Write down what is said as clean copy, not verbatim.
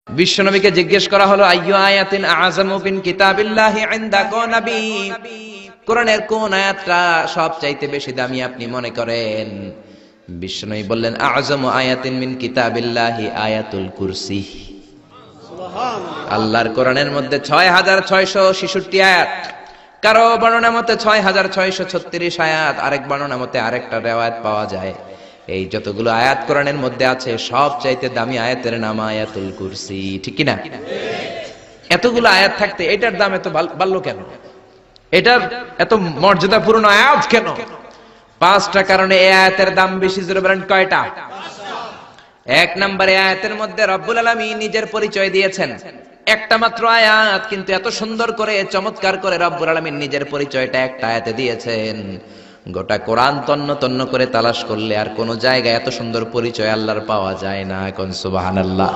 বিশ্বনবীকে জিজ্ঞেস করা হলো আইয়ু আয়াতিন আযামু মিন কিতাবিল্লাহি ইনদাকা নবী, কোরআনের কোন আয়াতটা সবচাইতে বেশি দামি আপনি মনে করেন? বিশ্বনবী বললেন আযমু আয়াতিন মিন কিতাবিল্লাহি আয়াতুল কুরসি। আল্লাহর কোরআনের মধ্যে 6666 আয়াত, কারো বর্ণনা মতে 6636 আয়াত, আরেক বর্ণনা মতে আরেকটা রিওয়ায়াত পাওয়া যায়। এই যতগুলো আয়াত কোরআনের মধ্যে আছে সবচাইতে দামি আয়াতের নাম আয়াতুল কুরসি, ঠিক কি না? এতগুলো আয়াত থাকতে এটার দাম এত বাড়লো কেন? এটার এত মর্যাদাপূর্ণ আয়াত কেন? 5টা কারণে এই আয়াতের দাম বেশি। জোরে বলেন কয়টা? 1 নম্বরে আয়াতের মধ্যে রব্বুল আলামিন নিজের পরিচয় দিয়েছেন। একটা মাত্র আয়াত, কিন্তু এত সুন্দর করে চমৎকার করে রব্বুল আলামিন নিজের পরিচয়টা একটা আয়াতে দিয়েছেন। গোটা কোরআন তন্ন তন্ন করে তালাশ করলে আর কোন জায়গায় এত সুন্দর পরিচয় আল্লাহর পাওয়া যায় না। কোন সুবহানাল্লাহ।